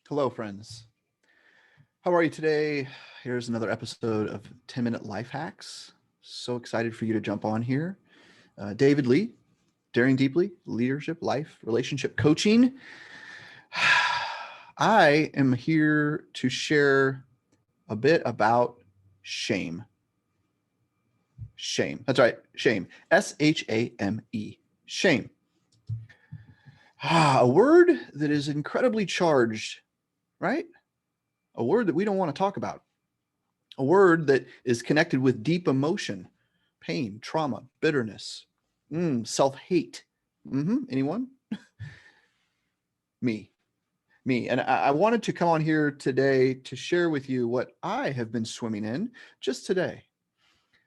Hello, friends. How are you today? Here's another episode of 10-Minute Life Hacks. So excited for you to jump on here. David Lee, Daring Deeply, Leadership, Life, Relationship Coaching. I am here to share a bit about shame. Shame. That's right. Shame. S-H-A-M-E. Shame. A word that is incredibly charged, right? A word that we don't want to talk about. A word that is connected with deep emotion, pain, trauma, bitterness, self-hate. Anyone? Me. Me. And I wanted to come on here today to share with you what I have been swimming in just today.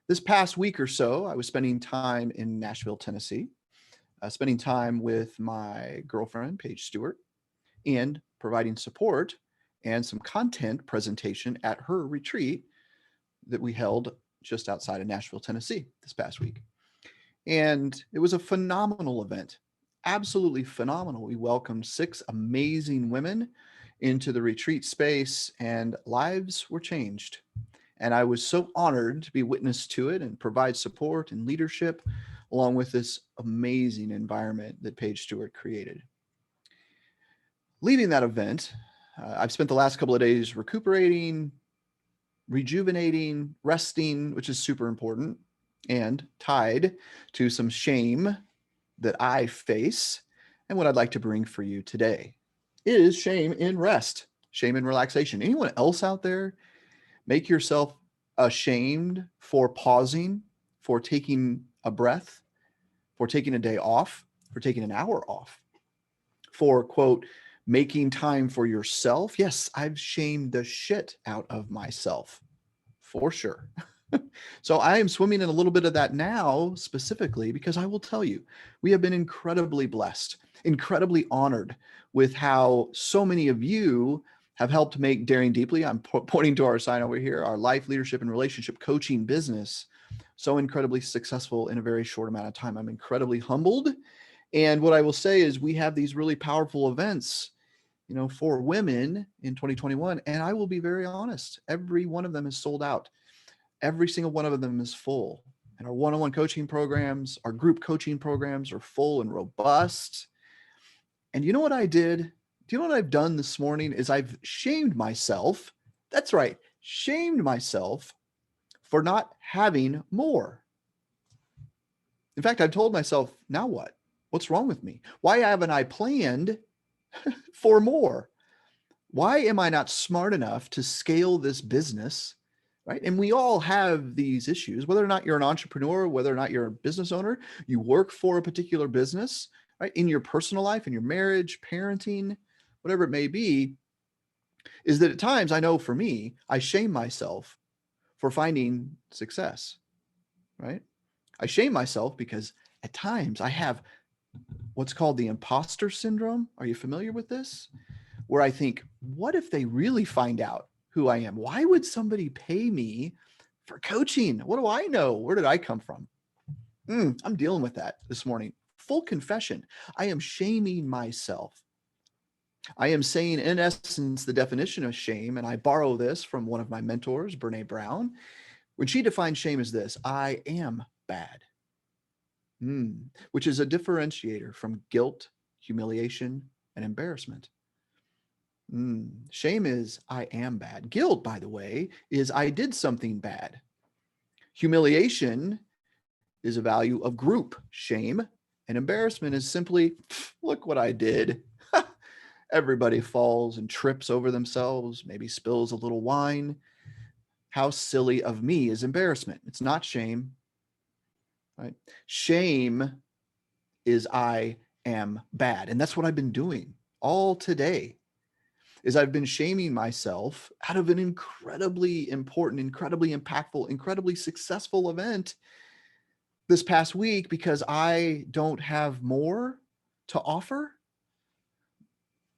This past week or so, I was spending time in Nashville, Tennessee, spending time with my girlfriend, Paige Stewart, and providing support and some content presentation at her retreat that we held just outside of Nashville, Tennessee this past week. And it was a phenomenal event, absolutely phenomenal. We welcomed 6 amazing women into the retreat space and lives were changed. And I was so honored to be witness to it and provide support and leadership along with this amazing environment that Paige Stewart created. Leaving that event, I've spent the last couple of days recuperating, rejuvenating, resting, which is super important, and tied to some shame that I face. And what I'd like to bring for you today is shame in rest, shame in relaxation. Anyone else out there make yourself ashamed for pausing, for taking a breath, for taking a day off, for taking an hour off, for quote, making time for yourself? Yes, I've shamed the shit out of myself for sure. So I am swimming in a little bit of that now, specifically because I will tell you, we have been incredibly blessed, incredibly honored with how so many of you have helped make Daring Deeply, I'm pointing to our sign over here, our life, leadership, and relationship coaching business, so incredibly successful in a very short amount of time. I'm incredibly humbled. And what I will say is we have these really powerful events, for women in 2021. And I will be very honest, every one of them is sold out. Every single one of them is full. And our one-on-one coaching programs, our group coaching programs are full and robust. And you know what I did? Do you know what I've done this morning is I've shamed myself. That's right. Shamed myself for not having more. In fact, I've told myself, now what? What's wrong with me? Why haven't I planned for more? Why am I not smart enough to scale this business? Right. And we all have these issues, whether or not you're an entrepreneur, whether or not you're a business owner, you work for a particular business, right? In your personal life, in your marriage, parenting, whatever it may be, is that at times, I know for me, I shame myself for finding success, right? I shame myself because at times I have what's called the imposter syndrome. Are you familiar with this? Where I think, what if they really find out who I am? Why would somebody pay me for coaching? What do I know? Where did I come from? I'm dealing with that this morning. Full confession. I am shaming myself. I am saying, in essence, the definition of shame, and I borrow this from one of my mentors, Brene Brown, when she defines shame as this: I am bad, which is a differentiator from guilt, humiliation, and embarrassment. Shame is I am bad. Guilt, by the way, is I did something bad. Humiliation is a value of group shame, and embarrassment is simply, look what I did. Everybody falls and trips over themselves, maybe spills a little wine. How silly of me is embarrassment. It's not shame, right? Shame is I am bad. And that's what I've been doing all today. Is I've been shaming myself out of an incredibly important, incredibly impactful, incredibly successful event this past week because I don't have more to offer.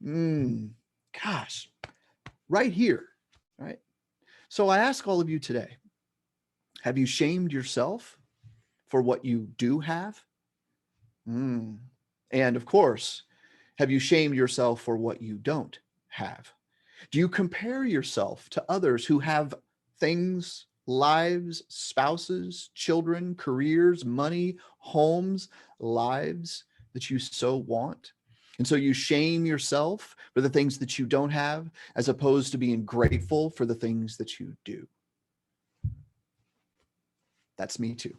Gosh, right here, right? So I ask all of you today, have you shamed yourself for what you do have? And of course, have you shamed yourself for what you don't have? Do you compare yourself to others who have things, lives, spouses, children, careers, money, homes, lives that you so want? And so you shame yourself for the things that you don't have, as opposed to being grateful for the things that you do. That's me too.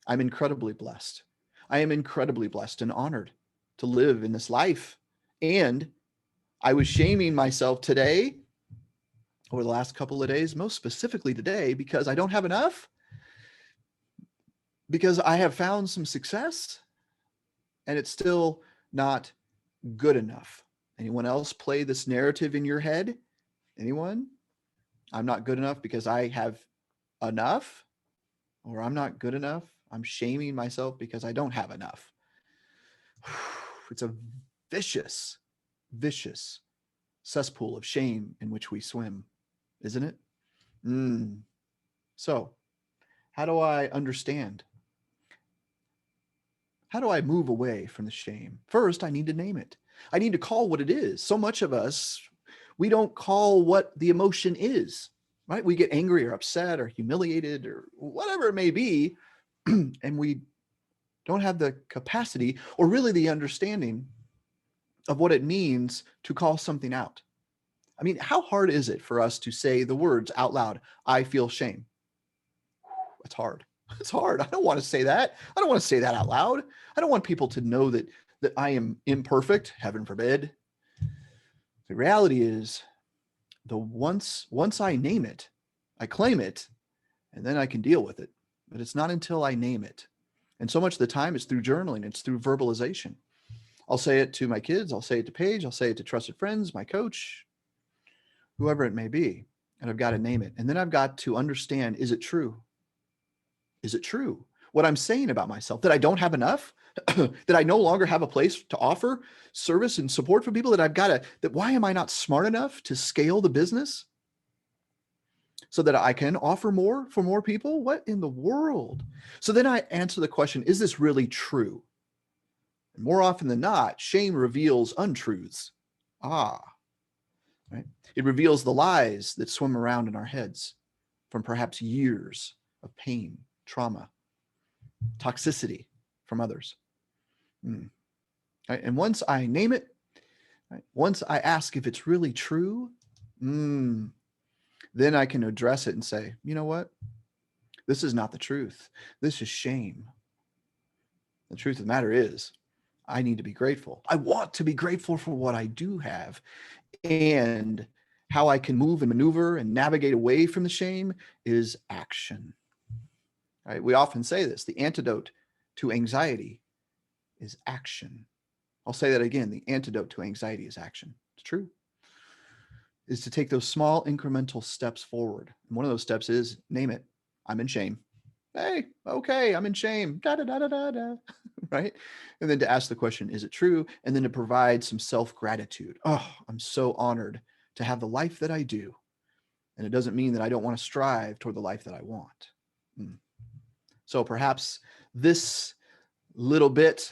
I'm incredibly blessed. I am incredibly blessed and honored to live in this life. And I was shaming myself today, over the last couple of days, most specifically today, because I don't have enough, because I have found some success and it's still not good enough. Anyone else play this narrative in your head? Anyone? I'm not good enough because I have enough, or I'm not good enough. I'm shaming myself because I don't have enough. It's a vicious, vicious cesspool of shame in which we swim, isn't it? So, how do I understand? How do I move away from the shame? First, I need to name it. I need to call what it is. So much of us, we don't call what the emotion is, right? We get angry or upset or humiliated or whatever it may be, and we don't have the capacity or really the understanding of what it means to call something out. I mean, how hard is it for us to say the words out loud, I feel shame? It's hard. It's hard. I don't want to say that. I don't want to say that out loud. I don't want people to know that I am imperfect, heaven forbid. The reality is, once I name it, I claim it, and then I can deal with it. But it's not until I name it. And so much of the time it's through journaling, it's through verbalization. I'll say it to my kids, I'll say it to Paige, I'll say it to trusted friends, my coach, whoever it may be. And I've got to name it. And then I've got to understand, is it true? Is it true? What I'm saying about myself, that I don't have enough, that I no longer have a place to offer service and support for people, that why am I not smart enough to scale the business so that I can offer more for more people? What in the world? So then I answer the question, is this really true? And more often than not, shame reveals untruths. Right? It reveals the lies that swim around in our heads from perhaps years of pain, trauma, toxicity from others. Right? And once I name it, right, once I ask if it's really true, then I can address it and say, you know what? This is not the truth. This is shame. The truth of the matter is, I need to be grateful. I want to be grateful for what I do have. And how I can move and maneuver and navigate away from the shame is action. Right? We often say this, the antidote to anxiety is action. I'll say that again. The antidote to anxiety is action. It's true. Is to take those small incremental steps forward. And one of those steps is name it. I'm in shame. Hey, okay, I'm in shame. Da, da, da, da, da, da. Right? And then to ask the question, is it true? And then to provide some self-gratitude. Oh, I'm so honored to have the life that I do. And it doesn't mean that I don't want to strive toward the life that I want. So perhaps this little bit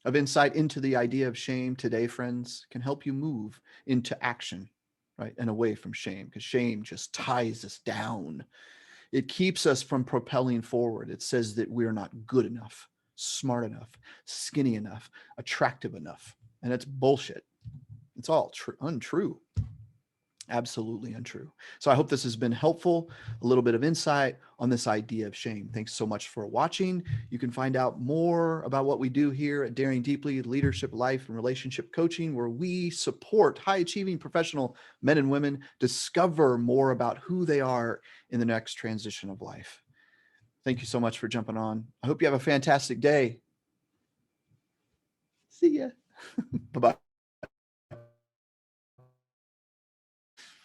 of insight into the idea of shame today, friends, can help you move into action, right? And away from shame, because shame just ties us down. It keeps us from propelling forward. It says that we're not good enough, smart enough, skinny enough, attractive enough. And it's bullshit. It's all untrue. Absolutely untrue. So I hope this has been helpful, a little bit of insight on this idea of shame. Thanks so much for watching. You can find out more about what we do here at Daring Deeply, Leadership, Life, and Relationship Coaching, where we support high-achieving professional men and women discover more about who they are in the next transition of life. Thank you so much for jumping on. I hope you have a fantastic day. See ya. Bye-bye.